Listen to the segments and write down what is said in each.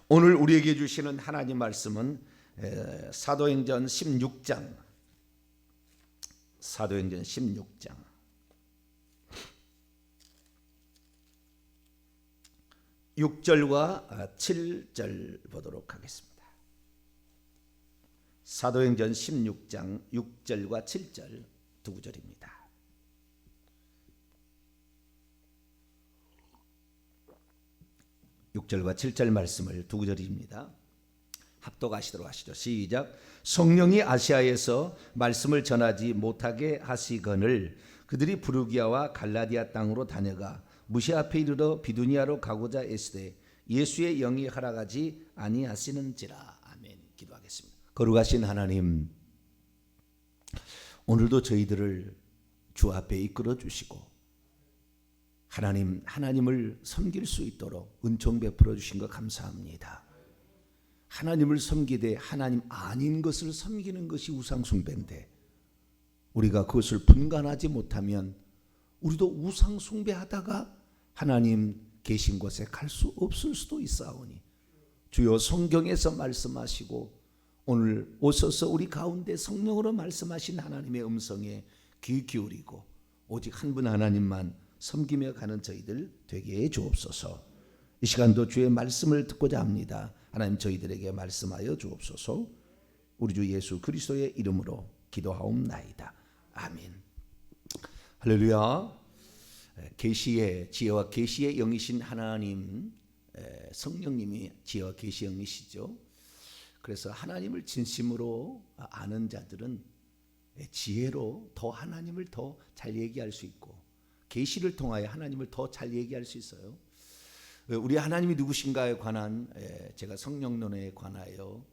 오늘 우리에게 주시는 하나님 말씀은 사도행전 16장 6절과 7절 보도록 하겠습니다. 사도행전 16장 6절과 7절 두 구절입니다. (6절과 7절) 말씀을 두 구절입니다. 합독하시도록 하시죠. 시작. 성령이 아시아에서 말씀을 전하지 못하게 하시거늘 그들이 부르기아와 갈라디아 땅으로 다녀가 무시 앞에 이르러 비두니아로 가고자 애쓰되 예수의 영이 허락하지 아니하시는지라. 아멘. 기도하겠습니다. 거룩하신 하나님, 오늘도 저희들을 주 앞에 이끌어 주시고 하나님을 섬길 수 있도록 은총 베풀어 주신 것 감사합니다. 하나님을 섬기되 하나님 아닌 것을 섬기는 것이 우상 숭배인데 우리가 그것을 분간하지 못하면 우리도 우상 숭배하다가 하나님 계신 곳에 갈 수 없을 수도 있사오니 주여 성경에서 말씀하시고 오늘 오셔서 우리 가운데 성령으로 말씀하신 하나님의 음성에 귀 기울이고 오직 한 분 하나님만 섬기며 가는 저희들 되게 해 주옵소서. 이 시간도 주의 말씀을 듣고자 합니다. 하나님 저희들에게 말씀하여 주옵소서. 우리 주 예수 그리스도의 이름으로 기도하옵나이다. 아멘. 할렐루야. 계시의 지혜와 계시의 영이신 하나님, 성령님이 지혜와 계시의 영이시죠. 그래서 하나님을 진심으로 아는 자들은 지혜로 더 하나님을 더 잘 얘기할 수 있고 계시를 통하여 하나님을 더 잘 얘기할 수 있어요. 우리 하나님이 누구신가에 관한 제가 성령론에 관하여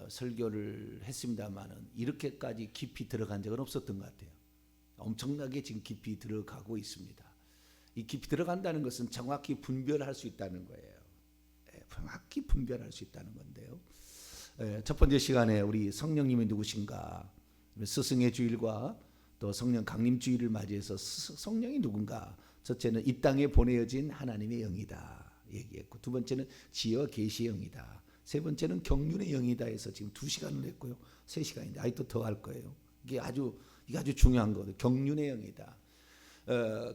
설교를 했습니다만은 이렇게까지 깊이 들어간 적은 없었던 것 같아요. 엄청나게 지금 깊이 들어가고 있습니다. 이 깊이 들어간다는 것은 정확히 분별할 수 있다는 거예요. 정확히 분별할 수 있다는 건데요. 첫 번째 시간에 우리 성령님이 누구신가, 스승의 주일과 또 성령 강림 주일을 맞이해서 성령이 누군가, 첫째는 이 땅에 보내어진 하나님의 영이다 얘기했고, 두 번째는 지혜와 계시의 영이다, 세 번째는 경륜의 영이다 해서 지금 2시간을 했고요. 3시간인데 아직도 더 할 거예요. 이게 아주 중요한 거거든요. 경륜의 영이다.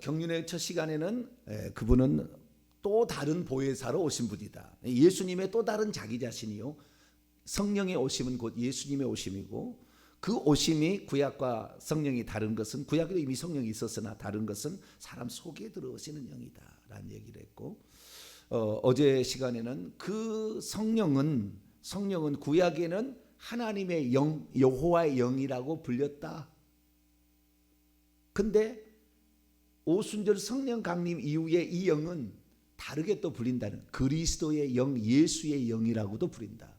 경륜의 첫 시간에는 그분은 또 다른 보혜사로 오신 분이다. 예수님의 또 다른 자기 자신이요. 성령의 오심은 곧 예수님의 오심이고, 그 오심이 구약과 성령이 다른 것은, 구약에도 이미 성령이 있었으나 다른 것은 사람 속에 들어오시는 영이다 라는 얘기를 했고, 어제 시간에는 그 성령은 구약에는 하나님의 영, 여호와의 영이라고 불렸다. 근데 오순절 성령 강림 이후에 이 영은 다르게 또 불린다는, 그리스도의 영, 예수의 영이라고도 부린다.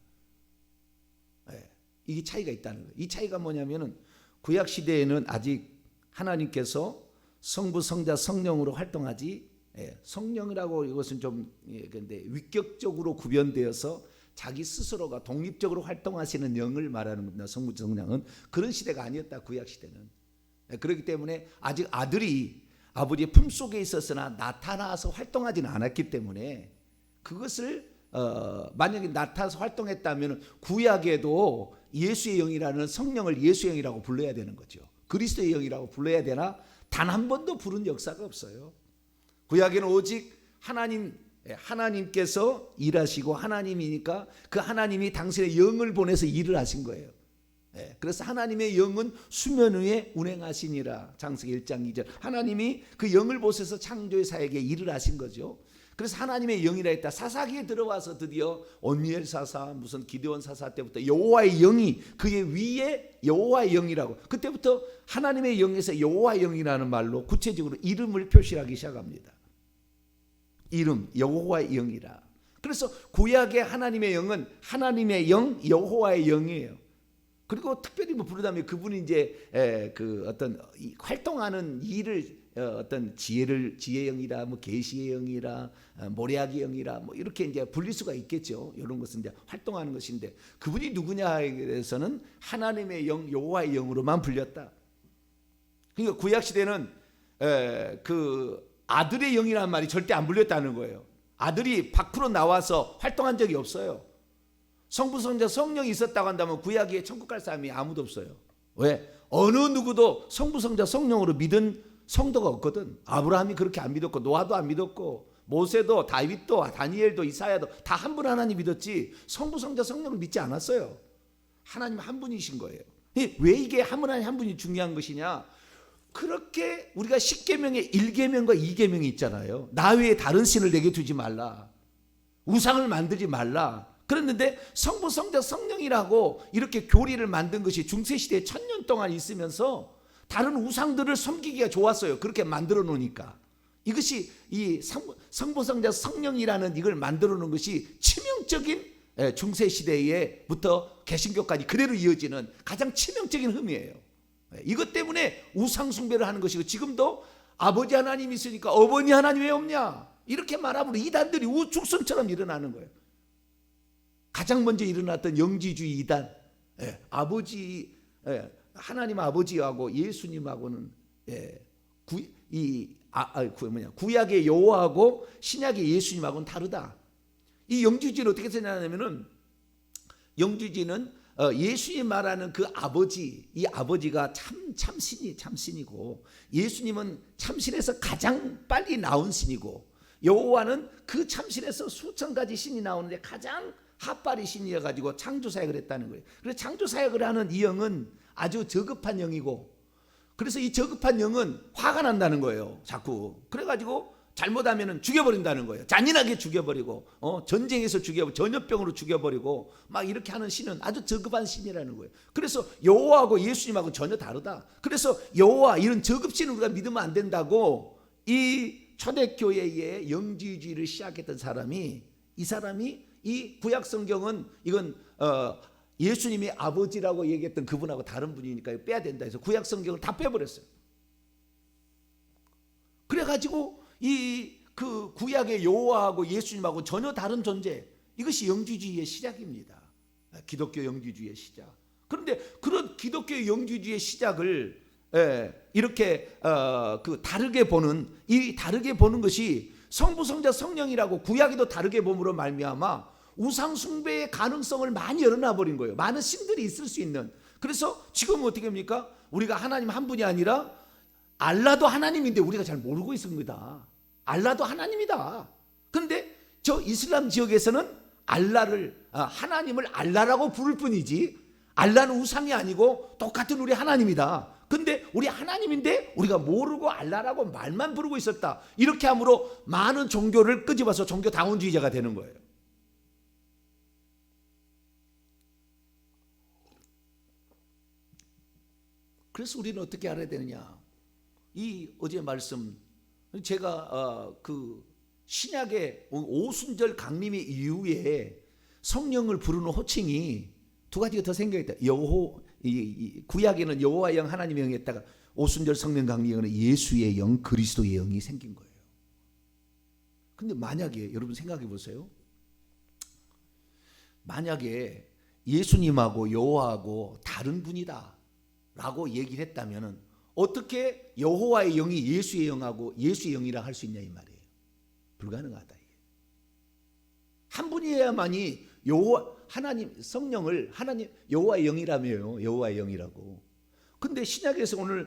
이게 차이가 있다는 거예요. 이 차이가 뭐냐면은 구약 시대에는 아직 하나님께서 성부, 성자, 성령으로 활동하지, 성령이라고 이것은 좀 근데 위격적으로 구별되어서 자기 스스로가 독립적으로 활동하시는 영을 말하는 겁니다. 성부, 성령은 그런 시대가 아니었다. 구약 시대는. 그렇기 때문에 아직 아들이 아버지의 품속에 있었으나 나타나서 활동하지는 않았기 때문에 그것을 만약에 나타나서 활동했다면 구약에도 예수의 영이라는 성령을 예수의 영이라고 불러야 되는 거죠. 그리스도의 영이라고 불러야 되나 단 한 번도 부른 역사가 없어요. 구약에는 오직 하나님께서 일하시고 하나님이니까 그 하나님이 당신의 영을 보내서 일을 하신 거예요. 그래서 하나님의 영은 수면 위에 운행하시니라. 창세기 1장 2절. 하나님이 그 영을 보셔서 창조의 사역에 일을 하신 거죠. 그래서 하나님의 영이라 했다. 사사기에 들어와서 드디어 온니엘 사사, 무슨 기드온 사사 때부터 여호와의 영이 그의 위에 여호와의 영이라고, 그때부터 하나님의 영에서 여호와의 영이라는 말로 구체적으로 이름을 표시하기 시작합니다. 이름 여호와의 영이라. 그래서 구약의 하나님의 영은 하나님의 영, 여호와의 영이에요. 그리고 특별히 부르다면 그분이 이제 그 어떤 활동하는 일을 어떤 지혜의 영이라, 계시의 영이라, 모래학의 영이라, 이렇게 이제 불릴 수가 있겠죠. 이런 것은 이제 활동하는 것인데, 그분이 누구냐에 대해서는 하나님의 영, 여호와의 영으로만 불렸다. 그러니까 구약 시대는 그 아들의 영이라는 말이 절대 안 불렸다는 거예요. 아들이 밖으로 나와서 활동한 적이 없어요. 성부, 성자, 성령이 있었다고 한다면 구약에 천국 갈 사람이 아무도 없어요. 왜? 어느 누구도 성부, 성자, 성령으로 믿은 성도가 없거든. 아브라함이 그렇게 안 믿었고, 노아도 안 믿었고, 모세도, 다윗도, 다니엘도, 이사야도 다 한 분 하나님 믿었지 성부, 성자, 성령을 믿지 않았어요. 하나님 한 분이신 거예요. 왜 이게 하나님 한 분이 중요한 것이냐? 그렇게 우리가 10계명에 1계명과 2계명이 있잖아요. 나 외에 다른 신을 내게 두지 말라, 우상을 만들지 말라. 그랬는데 성부, 성자, 성령이라고 이렇게 교리를 만든 것이 중세시대에 1000년 동안 있으면서 다른 우상들을 섬기기가 좋았어요. 그렇게 만들어 놓으니까. 이것이 이 성부, 성자, 성령이라는 이걸 만들어 놓은 것이 치명적인, 중세시대에부터 개신교까지 그대로 이어지는 가장 치명적인 흠이에요. 이것 때문에 우상 숭배를 하는 것이고, 지금도 아버지 하나님이 있으니까 어머니 하나님 왜 없냐 이렇게 말하면 이단들이 우죽순처럼 일어나는 거예요. 가장 먼저 일어났던 영지주의 이단, 아버지, 하나님 아버지하고 예수님하고는 구약의 여호와하고 신약의 예수님하고는 다르다. 이 영지주의는 어떻게 생각하냐면은, 영지주의는 예수님 말하는 그 아버지, 이 아버지가 참신이고, 예수님은 참신에서 가장 빨리 나온 신이고, 여호와는 그 참신에서 수천 가지 신이 나오는데 가장 핫바리 신이어가지고 창조사역을 했다는 거예요. 그래서 창조사역을 하는 이 영은 아주 저급한 영이고, 그래서 이 저급한 영은 화가 난다는 거예요. 자꾸 그래가지고 잘못하면 죽여버린다는 거예요. 잔인하게 죽여버리고, 전쟁에서 죽여버리고, 전염병으로 죽여버리고, 막 이렇게 하는 신은 아주 저급한 신이라는 거예요. 그래서 여호와하고 예수님하고 전혀 다르다. 그래서 여호와 이런 저급신을 우리가 믿으면 안 된다고 이 초대교회의 영지주의를 시작했던 사람이, 이 사람이 이 구약 성경은 이건 예수님이 아버지라고 얘기했던 그분하고 다른 분이니까 빼야 된다 해서 구약 성경을 다 빼버렸어요. 그래가지고 이 그 구약의 여호와하고 예수님하고 전혀 다른 존재, 이것이 영지주의의 시작입니다. 기독교 영지주의의 시작. 그런데 그런 기독교 영지주의의 시작을 이렇게 다르게 보는, 이 다르게 보는 것이 성부, 성자, 성령이라고 구약에도 다르게 봄으로 말미암아 우상 숭배의 가능성을 많이 열어놔 버린 거예요. 많은 신들이 있을 수 있는. 그래서 지금은 어떻게 합니까? 우리가 하나님 한 분이 아니라 알라도 하나님인데 우리가 잘 모르고 있습니다. 알라도 하나님이다. 그런데 저 이슬람 지역에서는 하나님을 알라라고 부를 뿐이지, 알라는 우상이 아니고 똑같은 우리 하나님이다. 근데 우리 하나님인데 우리가 모르고 알라라고 말만 부르고 있었다. 이렇게 함으로 많은 종교를 끄집어서 종교 다원주의자가 되는 거예요. 그래서 우리는 어떻게 알아야 되느냐? 이 어제 말씀, 제가 그 신약의 오순절 강림의 이후에 성령을 부르는 호칭이 두 가지가 더 생겨있다. 구약에는 여호와의 영, 하나님의 영이 있다가 오순절 성령 강림에는 예수의 영, 그리스도의 영이 생긴 거예요. 근데 만약에 여러분 생각해 보세요. 만약에 예수님하고 여호와하고 다른 분이다 라고 얘기를 했다면 어떻게 여호와의 영이 예수의 영하고 예수의 영이라 할 수 있냐 이 말이에요. 불가능하다. 한 분이어야만이 하나님 성령을 하나님 여호와의 영이라며요. 여호와의 영이라고. 근데 신약에서 오늘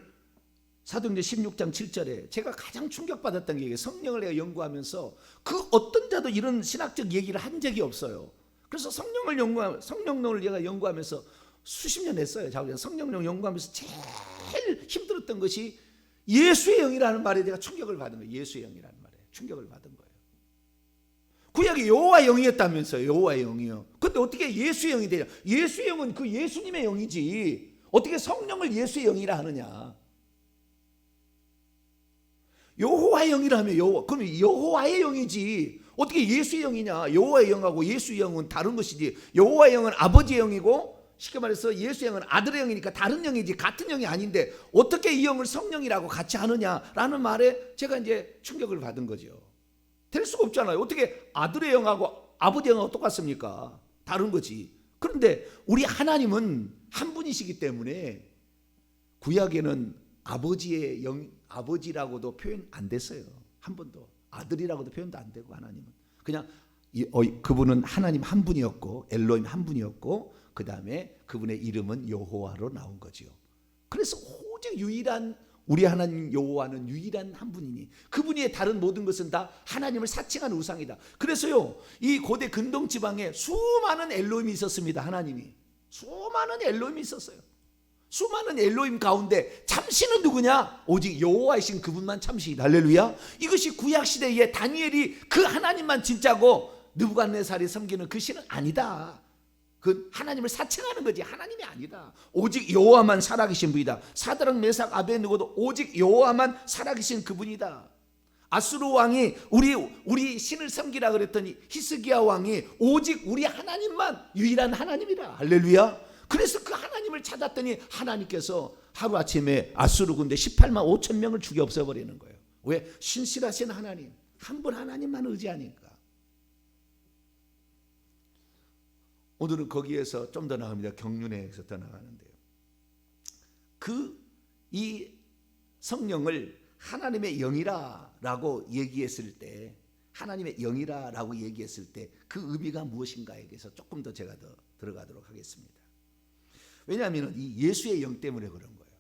사도행전 16장 7절에 제가 가장 충격받았던 게, 성령을 내가 연구하면서 그 어떤 자도 이런 신학적 얘기를 한 적이 없어요. 그래서 성령론을 제가 연구하면서 수십 년 했어요. 성령론 연구하면서 제일 힘들었던 것이 예수의 영이라는 말에 내가 충격을 받은 거예요. 예수의 영이라는 말에 충격을 받은 거예요. 구약이 여호와의 영이었다면서요. 여호와의 영이요. 근데 어떻게 예수의 영이 되냐? 예수의 영은 그 예수님의 영이지 어떻게 성령을 예수의 영이라 하느냐? 여호와의 영이라 하면 그럼 여호와의 영이지 어떻게 예수의 영이냐? 여호와의 영하고 예수의 영은 다른 것이지. 여호와의 영은 아버지의 영이고, 쉽게 말해서 예수의 영은 아들의 영이니까 다른 영이지 같은 영이 아닌데 어떻게 이 영을 성령이라고 같이 하느냐라는 말에 제가 이제 충격을 받은 거죠. 될 수가 없잖아요. 어떻게 아들의 영하고 아버지 영하고 똑같습니까? 다른 거지. 그런데 우리 하나님은 한 분이시기 때문에 구약에는 아버지의 영, 아버지라고도 표현 안 됐어요. 한 번도. 아들이라고도 표현도 안 되고 하나님은. 그냥 그분은 하나님 한 분이었고 엘로힘 한 분이었고 그 다음에 그분의 이름은 여호와로 나온 거지요. 그래서 오직 유일한 우리 하나님 여호와는 유일한 한 분이니 그분이 다른 모든 것은 다 하나님을 사칭한 우상이다. 그래서요 이 고대 근동 지방에 수많은 엘로힘이 있었습니다. 하나님이 수많은 엘로힘이 있었어요. 수많은 엘로힘 가운데 참신은 누구냐? 오직 여호와이신 그분만 참신이다. 할렐루야. 이것이 구약 시대에 다니엘이 그 하나님만 진짜고 느부갓네살이 섬기는 그 신은 아니다. 그 하나님을 사칭하는 거지 하나님이 아니다. 오직 여호와만 살아계신 분이다. 사드락 메삭 아베느고도 오직 여호와만 살아계신 그분이다. 아수르 왕이 우리 신을 섬기라 그랬더니 히스기야 왕이 오직 우리 하나님만 유일한 하나님이다. 할렐루야. 그래서 그 하나님을 찾았더니 하나님께서 하루아침에 아수르 군대 18만 5천 명을 죽여 없애버리는 거예요. 왜? 신실하신 하나님 한 분 하나님만 의지하니까. 오늘은 거기에서 좀 더 나갑니다. 경륜에서 더 나가는데요. 이 성령을 하나님의 영이라라고 얘기했을 때, 하나님의 영이라라고 얘기했을 때 그 의미가 무엇인가에 대해서 조금 더 제가 더 들어가도록 하겠습니다. 왜냐하면 이 예수의 영 때문에 그런 거예요.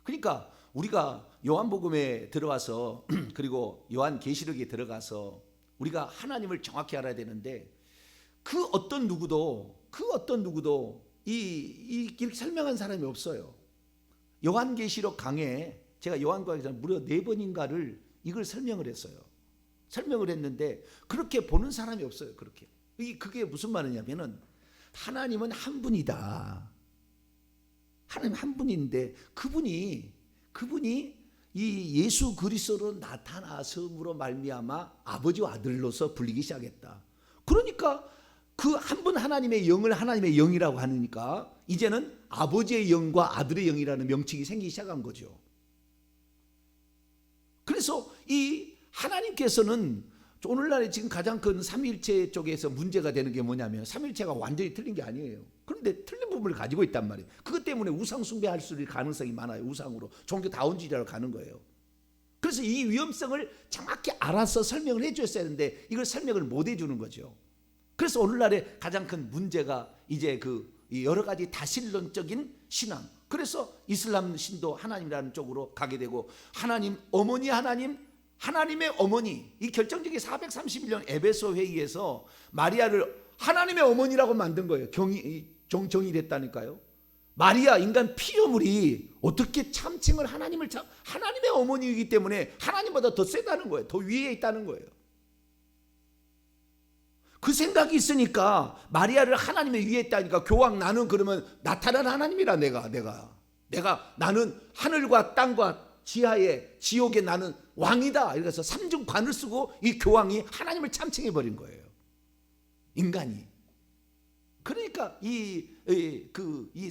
그러니까 우리가 요한복음에 들어와서 그리고 요한계시록에 들어가서 우리가 하나님을 정확히 알아야 되는데 그 어떤 누구도 이렇게 설명한 사람이 없어요. 요한계시록 강에 제가 요한계시록 무려 4번인가를 이걸 설명을 했어요. 설명을 했는데 그렇게 보는 사람이 없어요. 그게 무슨 말이냐면은 하나님은 한 분이다. 하나님 한 분인데 그분이 이 예수 그리스도로 나타나심으로 말미암아 아버지와 아들로서 불리기 시작했다. 그러니까 그 한 분 하나님의 영을 하나님의 영이라고 하니까 이제는 아버지의 영과 아들의 영이라는 명칭이 생기기 시작한 거죠. 그래서 이 하나님께서는 오늘날에 지금 가장 큰 삼위일체 쪽에서 문제가 되는 게 뭐냐면 삼위일체가 완전히 틀린 게 아니에요. 그런데 틀린 부분을 가지고 있단 말이에요. 그것 때문에 우상 숭배할 수 있는 가능성이 많아요. 우상으로 종교 다원주의로 가는 거예요. 그래서 이 위험성을 정확히 알아서 설명을 해줬어야 하는데 이걸 설명을 못 해주는 거죠. 그래서 오늘날의 가장 큰 문제가 이제 여러 가지 다신론적인 신앙. 그래서 이슬람 신도 하나님이라는 쪽으로 가게 되고 하나님 어머니 하나님의 어머니 이 결정적인 431년 에베소 회의에서 마리아를 하나님의 어머니라고 만든 거예요. 정의됐다니까요. 마리아 인간 피조물이 어떻게 참칭을 하나님의 어머니이기 때문에 하나님보다 더 세다는 거예요. 더 위에 있다는 거예요. 그 생각이 있으니까 마리아를 하나님의 위에 있다니까 교황 나는 그러면 나타난 하나님이라 나는 하늘과 땅과 지하에 지옥에 나는 왕이다. 이래서 삼중관을 쓰고 이 교황이 하나님을 참칭해 버린 거예요. 인간이. 그러니까 이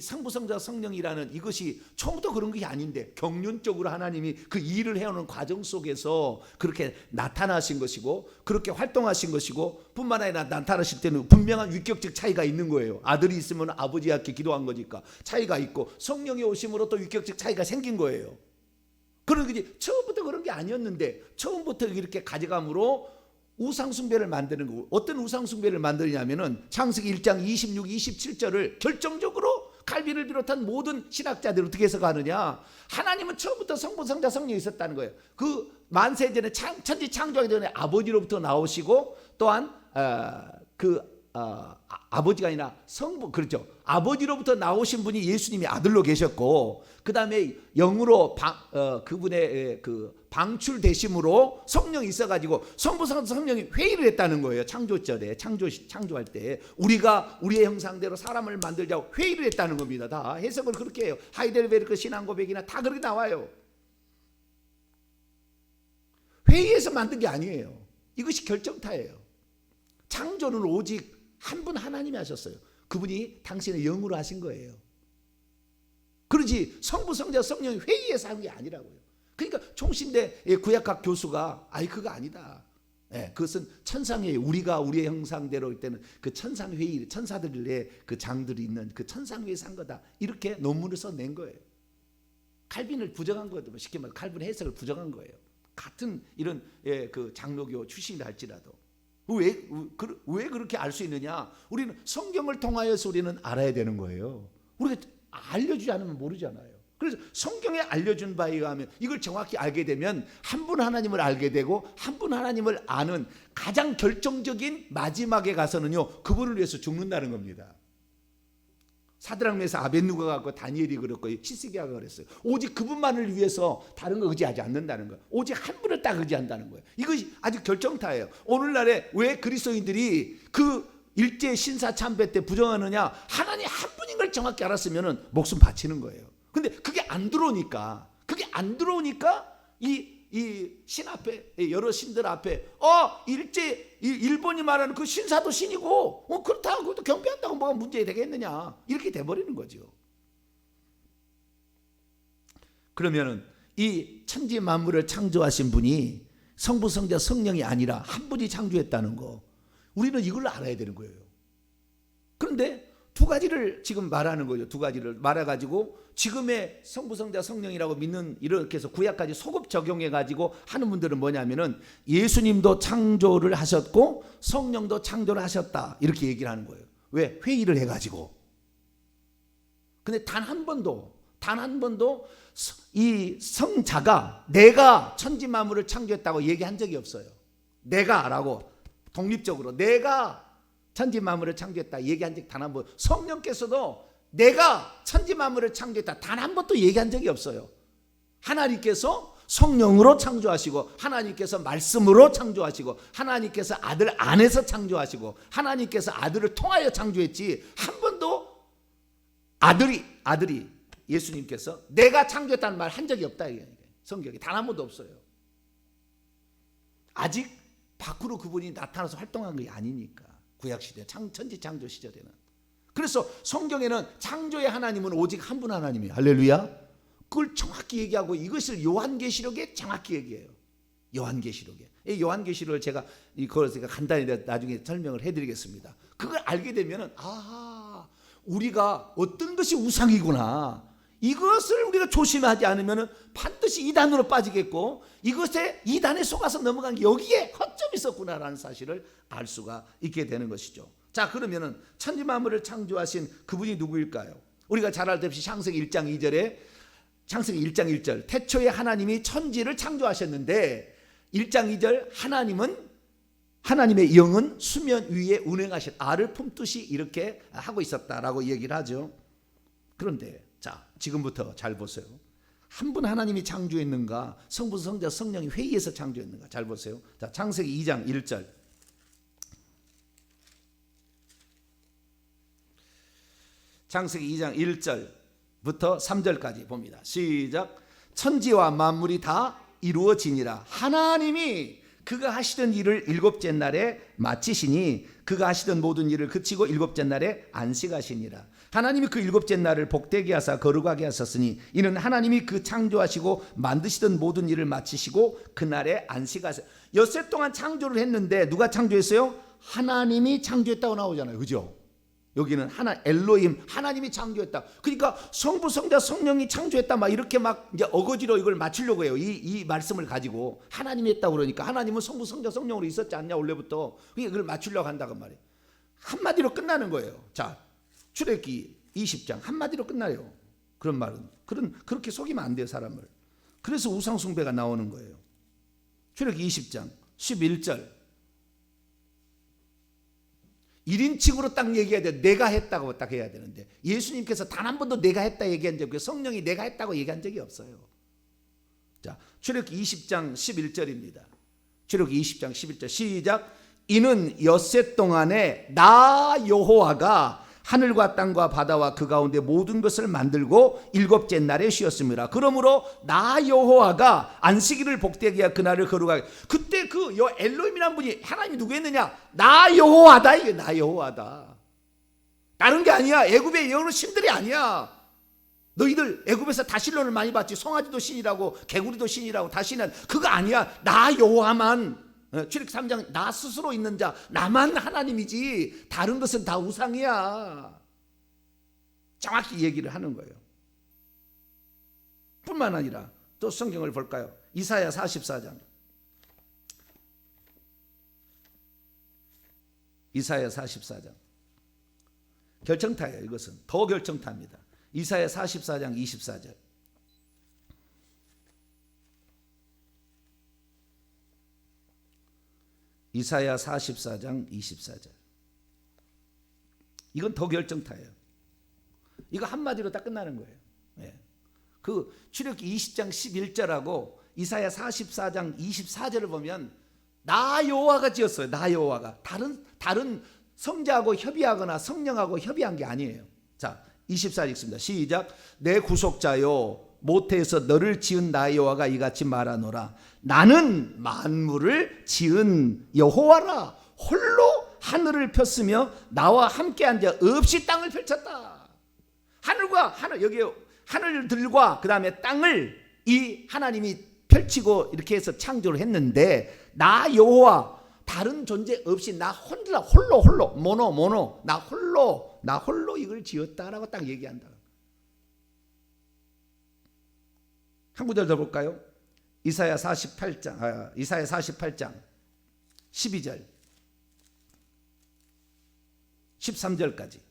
성부성자 성령이라는 이것이 처음부터 그런 것이 아닌데 경륜적으로 하나님이 그 일을 해오는 과정 속에서 그렇게 나타나신 것이고 그렇게 활동하신 것이고 뿐만 아니라 나타나실 때는 분명한 위격적 차이가 있는 거예요. 아들이 있으면 아버지께 기도한 거니까 차이가 있고 성령이 오심으로 또 위격적 차이가 생긴 거예요. 그런 거지 처음부터 그런 게 아니었는데 처음부터 이렇게 가져감으로 우상숭배를 만드는 거고 어떤 우상숭배를 만드냐면은 창세기 1장 26, 27절을 결정적으로 칼빈을 비롯한 모든 신학자들이 어떻게 해석하느냐 하나님은 처음부터 성부 성자 성령이 있었다는 거예요. 그 만세전에 천지 창조하기 전에 아버지로부터 나오시고 또한 아버지가 아니라 성부 그렇죠. 아버지로부터 나오신 분이 예수님이 아들로 계셨고 그 다음에 영으로 그분의 방출되심으로 성령이 있어가지고 성부 성령이 회의를 했다는 거예요. 창조절에 창조할 때 우리가 우리의 형상대로 사람을 만들자고 회의를 했다는 겁니다. 다 해석을 그렇게 해요. 하이델베르크 신앙고백이나 다 그렇게 나와요. 회의에서 만든 게 아니에요. 이것이 결정타예요. 창조는 오직 한 분 하나님이 하셨어요. 그분이 당신의 영으로 하신 거예요. 그러지 성부 성자 성령이 회의에서 한 게 아니라고요. 그러니까 총신대 구약학 교수가 그거 아니다. 그것은 천상회의 우리가 우리의 형상대로 할 때는 그 천상회의 천사들의 그 장들이 있는 그 천상회의에서 한 거다. 이렇게 논문을 써낸 거예요. 칼빈을 부정한 거죠. 쉽게 말해 칼빈 해석을 부정한 거예요. 같은 이런 그 장로교 출신이라 할지라도. 왜 그렇게 알 수 있느냐? 우리는 성경을 통하여서 우리는 알아야 되는 거예요. 우리가 알려주지 않으면 모르잖아요. 그래서 성경에 알려준 바에 의하면 이걸 정확히 알게 되면 한 분 하나님을 알게 되고 한 분 하나님을 아는 가장 결정적인 마지막에 가서는요, 그분을 위해서 죽는다는 겁니다. 사드락 메삭 아벳느고가 그렇고 다니엘이 그렇고 히스기야가 그랬어요. 오직 그분만을 위해서 다른 거 의지하지 않는다는 거예요. 오직 한 분을 딱 의지한다는 거예요. 이것이 아주 결정타예요. 오늘날에 왜 그리스도인들이 그 일제 신사 참배 때 부정하느냐? 하나님 한 분인 걸 정확히 알았으면 목숨 바치는 거예요. 근데 그게 안 들어오니까 이 신 앞에, 여러 신들 앞에 일본이 말하는 그 신사도 신이고 그렇다고 그것도 경배한다고 뭐가 문제 되겠느냐, 이렇게 돼버리는 거죠. 그러면은 이 천지 만물을 창조하신 분이 성부 성자 성령이 아니라 한 분이 창조했다는 거, 우리는 이걸 알아야 되는 거예요. 그런데 두 가지를 지금 말하는 거죠. 두 가지를 말해가지고 지금의 성부 성자 성령이라고 믿는, 이렇게 해서 구약까지 소급 적용해가지고 하는 분들은 뭐냐면은 예수님도 창조를 하셨고 성령도 창조를 하셨다, 이렇게 얘기를 하는 거예요. 왜? 회의를 해가지고. 근데 단 한 번도 이 성자가 내가 천지 만물을 창조했다고 얘기한 적이 없어요. 내가라고 독립적으로 내가 천지 만물을 창조했다 얘기한 적 단 한 번. 성령께서도 내가 천지 만물을 창조했다 단 한 번도 얘기한 적이 없어요. 하나님께서 성령으로 창조하시고, 하나님께서 말씀으로 창조하시고, 하나님께서 아들 안에서 창조하시고, 하나님께서 아들을 통하여 창조했지, 한 번도 아들이 예수님께서 내가 창조했다는 말 한 적이 없다. 성경에 단 한 번도 없어요. 아직 밖으로 그분이 나타나서 활동한 게 아니니까. 구약시대 천지 창조 시절에는. 그래서 성경에는 창조의 하나님은 오직 한 분 하나님이에요. 할렐루야. 그걸 정확히 얘기하고 이것을 요한계시록에 정확히 얘기해요. 요한계시록을 제가 간단히 나중에 설명을 해드리겠습니다. 그걸 알게 되면은 우리가 어떤 것이 우상이구나, 이것을 우리가 조심하지 않으면 반드시 이단으로 빠지겠고, 이것에 이단에 속아서 넘어간 게 여기에 허점이 있었구나라는 사실을 알 수가 있게 되는 것이죠. 자, 그러면은 천지 만물을 창조하신 그분이 누구일까요? 우리가 잘 알다시피 창세기 1장 1절 태초에 하나님이 천지를 창조하셨는데 1장 2절 하나님의 영은 수면 위에 운행하신 알을 품듯이 이렇게 하고 있었다라고 얘기를 하죠. 그런데 자, 지금부터 잘 보세요. 한 분 하나님이 창조했는가, 성부 성자 성령이 회의해서 창조했는가, 잘 보세요. 자, 창세기 2장 1절. 창세기 2장 1절부터 3절까지 봅니다. 시작. 천지와 만물이 다 이루어지니라. 하나님이 그가 하시던 일을 일곱째 날에 마치시니 그가 하시던 모든 일을 그치고 일곱째 날에 안식하시니라. 하나님이 그 일곱째 날을 복되게 하사 거룩하게 하셨으니 이는 하나님이 그 창조하시고 만드시던 모든 일을 마치시고 그날에 안식하셨. 엿새 동안 창조를 했는데 누가 창조했어요? 하나님이 창조했다고 나오잖아요. 그죠? 여기는 엘로힘, 하나님이 창조했다. 그러니까 성부 성자 성령이 창조했다 막 이렇게 막 이제 어거지로 이걸 맞추려고 해요. 이 말씀을 가지고 하나님이 했다고 그러니까 하나님은 성부 성자 성령으로 있었지 않냐 원래부터. 그러니까 그걸 맞추려고 한다고 말이에요. 한마디로 끝나는 거예요. 자, 출애굽기 20장 한마디로 끝나요. 그런 말은 그렇게 속이면 안 돼요, 사람을. 그래서 우상 숭배가 나오는 거예요. 출애굽기 20장 11절 1인칭으로 딱 얘기해야 돼. 내가 했다고 딱 해야 되는데 예수님께서 단 한 번도 내가 했다 얘기한 적이 없고 성령이 내가 했다고 얘기한 적이 없어요. 자, 출애굽기 20장 11절입니다. 출애굽기 20장 11절 시작. 이는 엿새 동안에 나 여호와가 하늘과 땅과 바다와 그 가운데 모든 것을 만들고 일곱째 날에 쉬었습니다. 그러므로 나 여호와가 안식일을 복되게 하여 그날을 거룩하게. 그때 그 엘로힘이라는 분이 하나님이 누구였느냐? 나 여호와다. 이게 나 여호와다. 다른 게 아니야. 애굽의 여러 신들이 아니야. 너희들 애굽에서 다실론을 많이 봤지. 송아지도 신이라고 개구리도 신이라고 다시는 그거 아니야. 나 여호와만. 출애굽기 3장 나 스스로 있는 자 나만 하나님이지 다른 것은 다 우상이야. 정확히 얘기를 하는 거예요. 뿐만 아니라 또 성경을 볼까요? 이사야 44장 이사야 44장. 결정타예요. 이것은 더 결정타입니다. 이사야 44장 24절. 이사야 44장 24절. 이건 더 결정타예요. 이거 한마디로 딱 끝나는 거예요. 예. 그 출애굽기 20장 11절하고 이사야 44장 24절을 보면 나 여호와가 지었어요. 나 여호와가. 다른 성자하고 협의하거나 성령하고 협의한 게 아니에요. 자, 24절 읽습니다. 시작. 내 구속자요 모태에서 너를 지은 나 여호와가 이같이 말하노라. 나는 만물을 지은 여호와라. 홀로 하늘을 폈으며 나와 함께 앉아 없이 땅을 펼쳤다. 여기 하늘들과 그 다음에 땅을 이 하나님이 펼치고 이렇게 해서 창조를 했는데 나 여호와 다른 존재 없이 나 홀로 모노 나 홀로 이걸 지었다라고 딱 얘기한다. 한 구절 더 볼까요? 이사야 48장 12절 13절까지.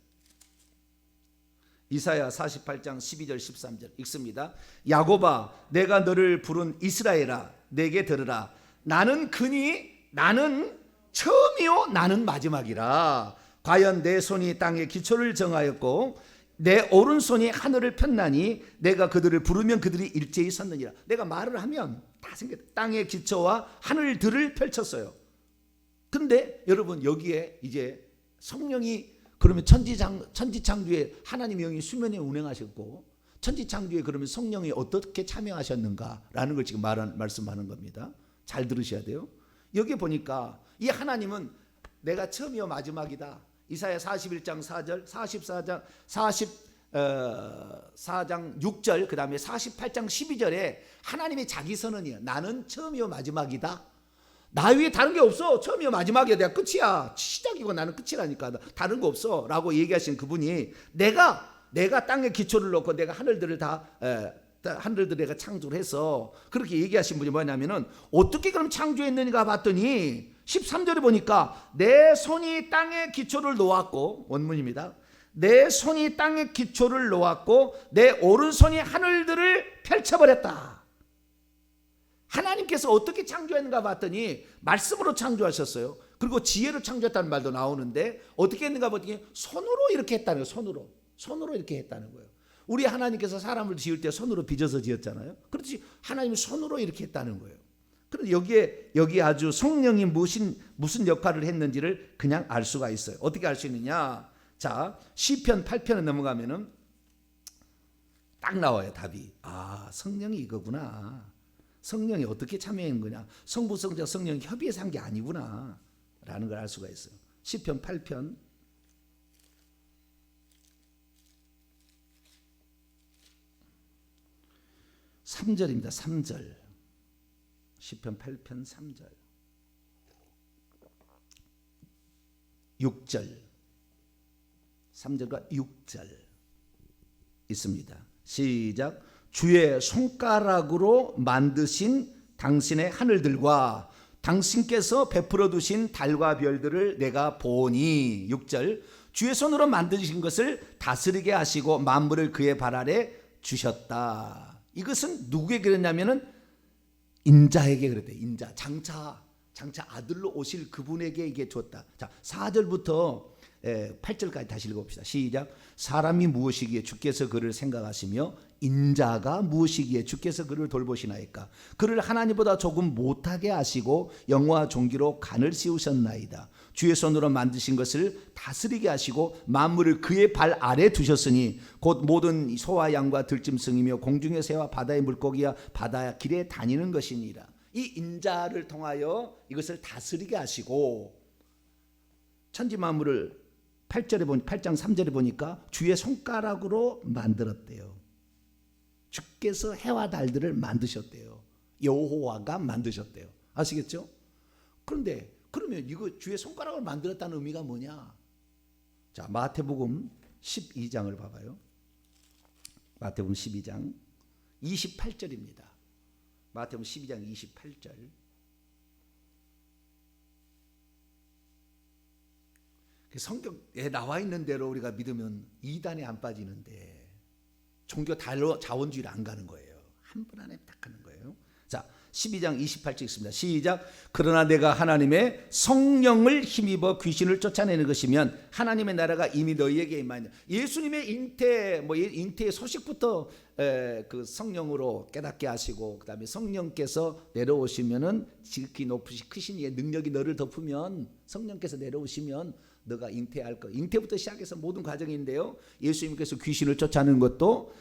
이사야 48장 12절 13절 읽습니다. 야곱아 내가 너를 부른 이스라엘아 내게 들으라. 나는 처음이요 나는 마지막이라. 과연 내 손이 땅의 기초를 정하였고 내 오른손이 하늘을 폈나니 내가 그들을 부르면 그들이 일제히 섰느니라. 내가 말을 하면 다 생겼다. 땅의 기초와 하늘들을 펼쳤어요. 근데 여러분 여기에 이제 성령이 그러면 천지창조에 하나님의 영이 수면에 운행하셨고 천지창조에 그러면 성령이 어떻게 참여하셨는가라는 걸 지금 말씀하는 겁니다. 잘 들으셔야 돼요. 여기 보니까 이 하나님은 내가 처음이요 마지막이다. 이사야 41장 4절 44장 6절 그 다음에 48장 12절에 하나님의 자기 선언이에요. 나는 처음이요 마지막이다. 나 위에 다른 게 없어. 처음이요 마지막이야. 내가 끝이야. 시작이고 나는 끝이라니까. 다른 거 없어 라고 얘기하신 그분이 내가 땅에 기초를 놓고 내가 하늘들을 내가 창조를 해서 그렇게 얘기하신 분이 뭐냐면은 어떻게 그럼 창조했는가 봤더니 13절에 보니까 내 손이 땅에 기초를 놓았고 원문입니다. 내 손이 땅에 기초를 놓았고 내 오른손이 하늘들을 펼쳐버렸다. 하나님께서 어떻게 창조했는가 봤더니 말씀으로 창조하셨어요. 그리고 지혜로 창조했다는 말도 나오는데 어떻게 했는가 봤더니 손으로 이렇게 했다는 거예요. 손으로 이렇게 했다는 거예요. 우리 하나님께서 사람을 지을 때 손으로 빚어서 지었잖아요. 그렇지 하나님이 손으로 이렇게 했다는 거예요. 그런데 여기 아주 성령이 무슨 역할을 했는지를 그냥 알 수가 있어요. 어떻게 알 수 있느냐? 자, 시편 8편에 넘어가면은 딱 나와요. 답이. 아, 성령이 이거구나. 성령이 어떻게 참여한 거냐? 성부, 성자, 성령이 협의해서 한 게 아니구나 라는 걸 알 수가 있어요. 시편 8편 3절입니다. 3절. 시편 8편 3절 6절 3절과 6절 있습니다. 시작. 주의 손가락으로 만드신 당신의 하늘들과 당신께서 베풀어 두신 달과 별들을 내가 보니. 6절. 주의 손으로 만드신 것을 다스리게 하시고 만물을 그의 발 아래 주셨다. 이것은 누구에게 그랬냐면은 인자에게 그랬대요. 인자, 장차 아들로 오실 그분에게 이게 줬다. 자, 4절부터 8절까지 다시 읽어봅시다. 시작. 사람이 무엇이기에 주께서 그를 생각하시며 인자가 무엇이기에 주께서 그를 돌보시나이까. 그를 하나님보다 조금 못하게 하시고 영화와 존귀로 간을 씌우셨나이다. 주의 손으로 만드신 것을 다스리게 하시고 만물을 그의 발 아래 두셨으니 곧 모든 소와 양과 들짐승이며 공중의 새와 바다의 물고기와 바다 길에 다니는 것이니라. 이 인자를 통하여 이것을 다스리게 하시고 천지 만물을 8장 3절에 보니까 주의 손가락으로 만들었대요. 주께서 해와 달들을 만드셨대요. 여호와가 만드셨대요. 아시겠죠? 그런데 그러면 이거 주의 손가락을 만들었다는 의미가 뭐냐? 자, 마태복음 12장을 봐봐요. 마태복음 12장 28절입니다. 마태복음 12장 28절 성경에 나와 있는 대로 우리가 믿으면 이단에 안 빠지는데 종교 자원주의를 안 가는 거예요. 한 분 안에 딱 하는 거예요. 자, 12장 28절 있습니다. 시작. 그러나 내가 하나님의 성령을 힘입어 귀신을 쫓아내는 것이면 하나님의 나라가 이미 너희에게 임하였느니라. 예수님의 잉태의 소식부터 그 성령으로 깨닫게 하시고, 그다음에 성령께서 내려오시면은 지극히 높으신 크신 이의 능력이 너를 덮으면, 성령께서 내려오시면 너가 잉태할 거. 잉태부터 시작해서 모든 과정인데요. 예수님께서 귀신을 쫓아내는 것도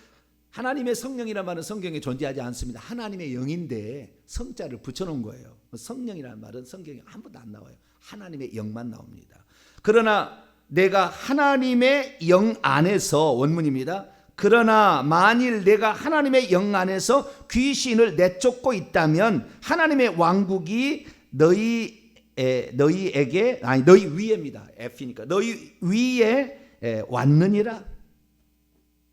하나님의 성령이란 말은 성경에 존재하지 않습니다. 하나님의 영인데 성자를 붙여놓은 거예요. 성령이라는 말은 성경에 한 번도 안 나와요. 하나님의 영만 나옵니다. 그러나 내가 하나님의 영 안에서, 원문입니다. 그러나 만일 내가 하나님의 영 안에서 귀신을 내쫓고 있다면 하나님의 왕국이 너희에게, 아니 너희 위에입니다. F니까 너희 위에 왔느니라.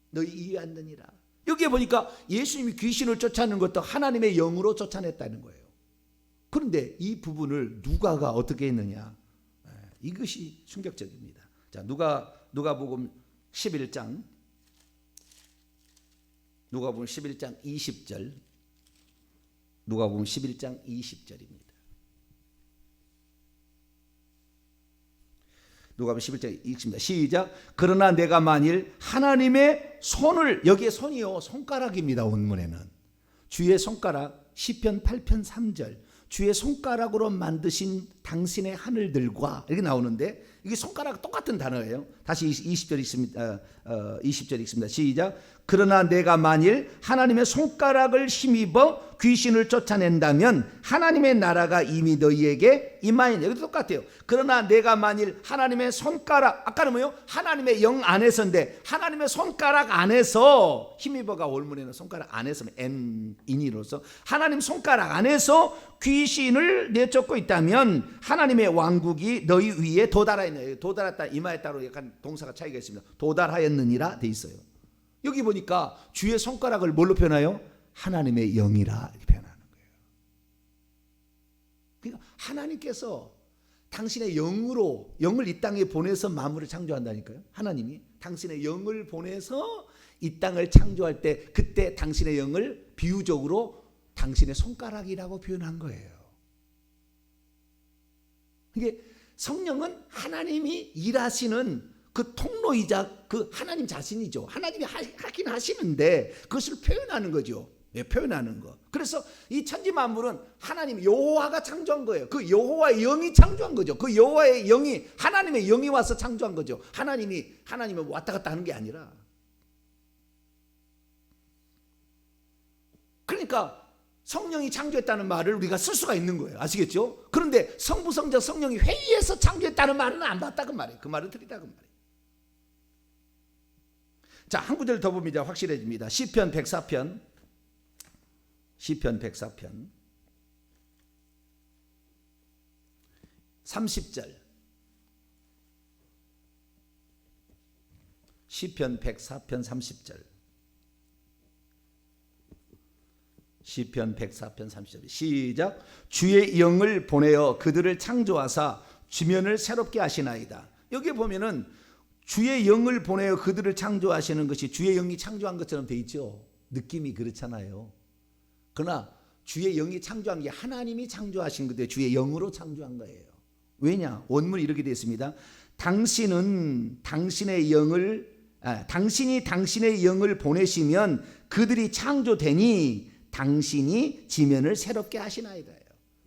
너희 위에 왔느니라. 여기에 보니까 예수님이 귀신을 쫓아내는 것도 하나님의 영으로 쫓아냈다는 거예요. 그런데 이 부분을 누가가 어떻게 했느냐? 이것이 충격적입니다. 자, 누가복음 11장 20절. 누가복음 11장 20절입니다. 누가복음 11장 20절입니다. 시작. 그러나 내가 만일 하나님의 손을, 여기에 손이요 손가락입니다. 원문에는 주의 손가락, 시편 8편 3절, 주의 손가락으로 만드신 당신의 하늘들과 이렇게 나오는데, 이게 손가락 똑같은 단어예요. 다시 20절 있습니다. 20절 있습니다. 시작. 그러나 내가 만일 하나님의 손가락을 힘입어 귀신을 쫓아낸다면 하나님의 나라가 이미 너희에게 임하였느니라. 여기도 똑같아요. 그러나 내가 만일 하나님의 손가락, 아까는 뭐요? 하나님의 영 안에서인데, 하나님의 손가락 안에서, 힘입어가 원문에는 손가락 안에서 인이로서 하나님 손가락 안에서 귀신을 내쫓고 있다면 하나님의 왕국이 너희 위에 도달하였느니라. 도달했다, 임하였다로 약간 동사가 차이가 있습니다. 도달하였느니라 돼 있어요. 여기 보니까 주의 손가락을 뭘로 표현해요? 하나님의 영이라 이렇게 표현하는 거예요. 그러니까 하나님께서 당신의 영을 이 땅에 보내서 만물을 창조한다니까요. 하나님이 당신의 영을 보내서 이 땅을 창조할 때, 그때 당신의 영을 비유적으로 당신의 손가락이라고 표현한 거예요. 이게 성령은 하나님이 일하시는 그 통로이자 그 하나님 자신이죠. 하나님이 하긴 하시는데 그것을 표현하는 거죠. 예, 표현하는 거. 그래서 이 천지 만물은 하나님 여호와가 창조한 거예요. 그 여호와의 영이 창조한 거죠. 그 여호와의 영이, 하나님의 영이 와서 창조한 거죠. 하나님이 왔다 갔다 하는 게 아니라. 그러니까 성령이 창조했다는 말을 우리가 쓸 수가 있는 거예요. 아시겠죠? 그런데 성부, 성자, 성령이 회의해서 창조했다는 말은 안 맞다 그 말이에요. 그 말은 틀리다 그 말이에요. 자, 한 구절 더 보면 이제 확실해집니다. 시편 104편 30절. 시편 104편 30절. 시편 104편 30절. 시작. 주의 영을 보내어 그들을 창조하사 주면을 새롭게 하시나이다. 여기 보면은 주의 영을 보내어 그들을 창조하시는 것이 주의 영이 창조한 것처럼 돼 있죠. 느낌이 그렇잖아요. 그러나 주의 영이 창조한 게 하나님이 창조하신 건데 주의 영으로 창조한 거예요. 왜냐? 원문이 이렇게 되어 있습니다. 당신이 당신의 영을 보내시면 그들이 창조되니 당신이 지면을 새롭게 하시나이다.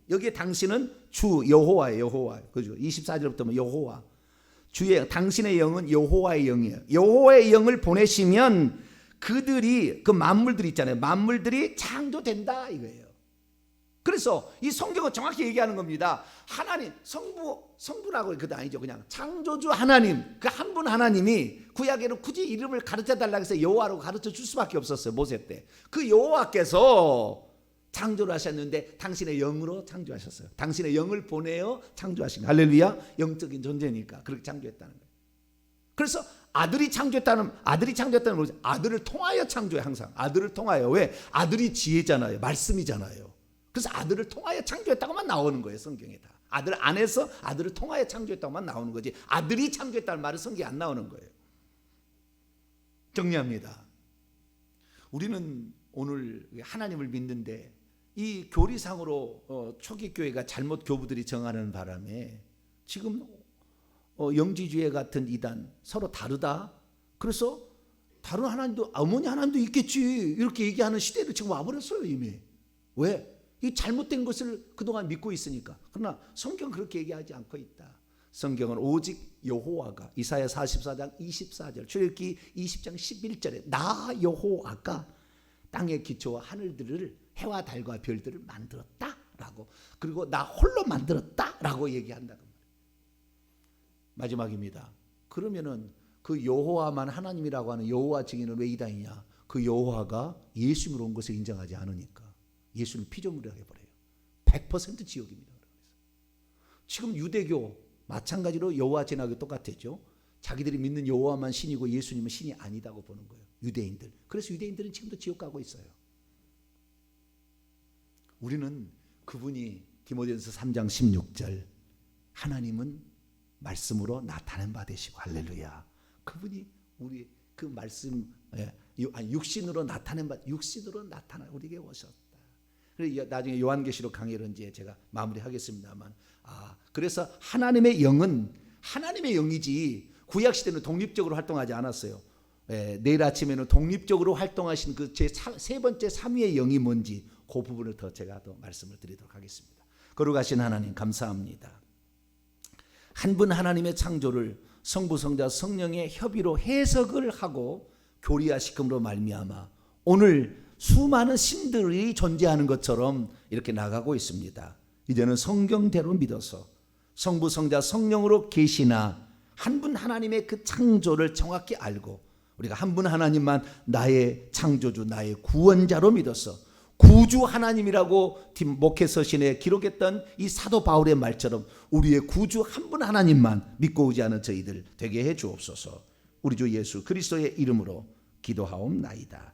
여기에 당신은 주 여호와예요. 여호와. 그죠? 24절부터 보면 여호와. 당신의 영은 여호와의 영이에요. 여호와의 영을 보내시면 그들이, 그 만물들이 있잖아요. 만물들이 창조된다 이거예요. 그래서 이 성경은 정확히 얘기하는 겁니다. 하나님, 성부라고 그것도 아니죠. 그냥 창조주 하나님, 그 한 분 하나님이 구약에는 굳이 이름을 가르쳐 달라고 해서 여호와라고 가르쳐 줄 수밖에 없었어요. 모세 때. 그 여호와께서 창조를 하셨는데 당신의 영으로 창조하셨어요. 당신의 영을 보내어 창조하신 거예요. 할렐루야. 영적인 존재니까 그렇게 창조했다는 거예요. 그래서 아들이 창조했다는 거죠. 아들을 통하여 창조해. 항상 아들을 통하여. 왜? 아들이 지혜잖아요. 말씀이잖아요. 그래서 아들을 통하여 창조했다고만 나오는 거예요. 성경에 다. 아들 안에서 아들을 통하여 창조했다고만 나오는 거지 아들이 창조했다는 말은 성경에 안 나오는 거예요. 정리합니다. 우리는 오늘 하나님을 믿는데 이 교리상으로 초기 교회가 잘못 교부들이 정하는 바람에 지금 영지주의 같은 이단 서로 다르다. 그래서 다른 하나님도 어머니 하나님도 있겠지 이렇게 얘기하는 시대로 지금 와버렸어요 이미. 왜? 이 잘못된 것을 그동안 믿고 있으니까. 그러나 성경은 그렇게 얘기하지 않고 있다. 성경은 오직 여호와가 이사야 44장 24절 출애굽기 20장 11절에 나 여호와가 땅의 기초와 하늘들을 해와 달과 별들을 만들었다라고 그리고 나 홀로 만들었다라고 얘기한다고 말이에요. 마지막입니다. 그러면은 그 여호와만 하나님이라고 하는 여호와 증인은 왜 이단이냐? 그 여호와가 예수님으로 온 것을 인정하지 않으니까 예수를 피조물이라고 해버려요. 100% 지옥입니다. 지금 유대교 마찬가지로 여호와 진학이 똑같았죠. 자기들이 믿는 여호와만 신이고 예수님은 신이 아니다고 보는 거예요. 유대인들. 그래서 유대인들은 지금도 지옥 가고 있어요. 우리는 그분이 디모데전서 3장 16절 하나님은 말씀으로 나타낸 바 되시고 할렐루야. 그분이 우리 그 말씀 육신으로 나타낸 바 육신으로 나타나 우리에게 오셨다. 그래서 나중에 요한계시록 강의를 이제 제가 마무리하겠습니다만 그래서 하나님의 영은 하나님의 영이지 구약 시대는 독립적으로 활동하지 않았어요. 내일 아침에는 독립적으로 활동하신 그 제 세 번째 삼위의 영이 뭔지 그 부분을 더 제가 더 말씀을 드리도록 하겠습니다. 거룩하신 하나님 감사합니다. 한 분 하나님의 창조를 성부 성자 성령의 협의로 해석을 하고 교리화시킴으로 말미암아 오늘 수많은 신들이 존재하는 것처럼 이렇게 나가고 있습니다. 이제는 성경대로 믿어서 성부 성자 성령으로 계시나 한 분 하나님의 그 창조를 정확히 알고 우리가 한 분 하나님만 나의 창조주 나의 구원자로 믿어서 구주 하나님이라고 목회서신에 기록했던 이 사도 바울의 말처럼 우리의 구주 한 분 하나님만 믿고 오지 않은 저희들 되게 해 주옵소서. 우리 주 예수 그리스도의 이름으로 기도하옵나이다.